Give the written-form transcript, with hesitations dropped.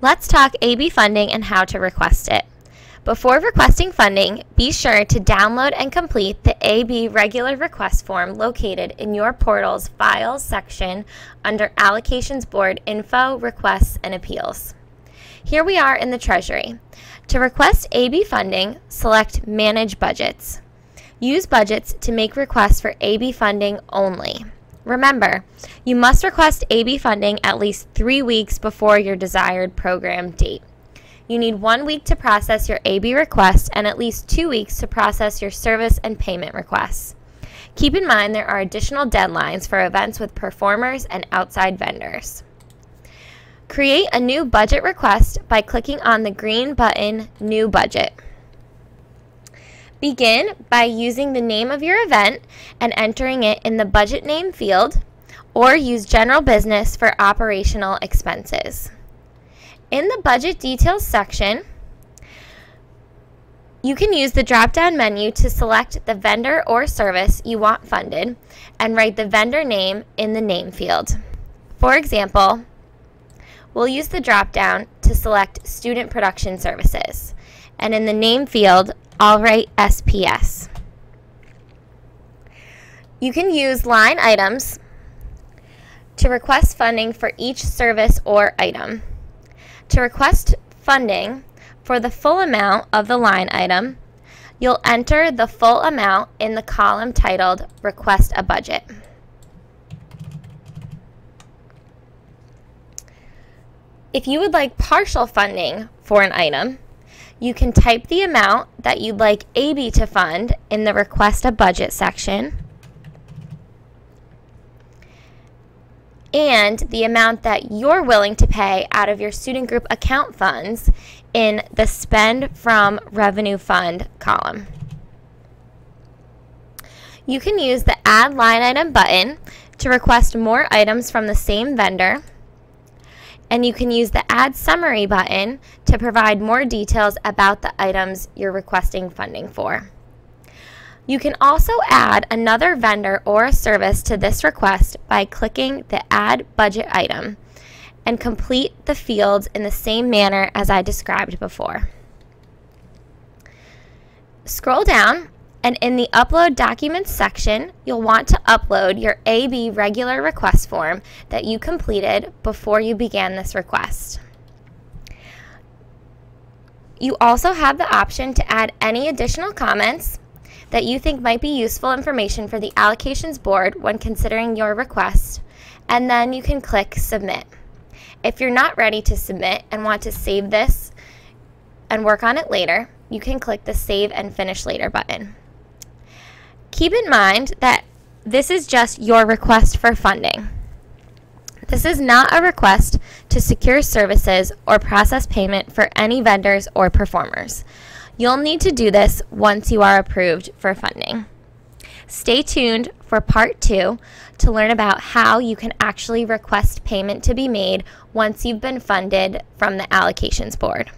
Let's talk AB funding and how to request it. Before requesting funding, be sure to download and complete the AB regular request form located in your portal's Files section under Allocations Board Info, Requests, and Appeals. Here we are in the Treasury. To request AB funding, select Manage Budgets. Use budgets to make requests for AB funding only. Remember, you must request AB funding at least 3 weeks before your desired program date. You need 1 week to process your AB request and at least 2 weeks to process your service and payment requests. Keep in mind there are additional deadlines for events with performers and outside vendors. Create a new budget request by clicking on the green button, New Budget. Begin by using the name of your event and entering it in the budget name field, or use general business for operational expenses. In the budget details section, you can use the drop-down menu to select the vendor or service you want funded and write the vendor name in the name field. For example, we'll use the drop-down to select Student Production Services, and in the name field, I'll write SPS. You can use line items to request funding for each service or item. To request funding for the full amount of the line item, you'll enter the full amount in the column titled Request a Budget. If you would like partial funding for an item, you can type the amount that you'd like AB to fund in the Request a Budget section and the amount that you're willing to pay out of your student group account funds in the Spend from Revenue Fund column. You can use the Add Line Item button to request more items from the same vendor, and you can use the Add Summary button to provide more details about the items you're requesting funding for. You can also add another vendor or a service to this request by clicking the Add Budget item and complete the fields in the same manner as I described before. Scroll down, and in the Upload Documents section, you'll want to upload your AB regular request form that you completed before you began this request. You also have the option to add any additional comments that you think might be useful information for the Allocations Board when considering your request, and then you can click Submit. If you're not ready to submit and want to save this and work on it later, you can click the Save and Finish Later button. Keep in mind that this is just your request for funding. This is not a request to secure services or process payment for any vendors or performers. You'll need to do this once you are approved for funding. Stay tuned for Part 2 to learn about how you can actually request payment to be made once you've been funded from the Allocations Board.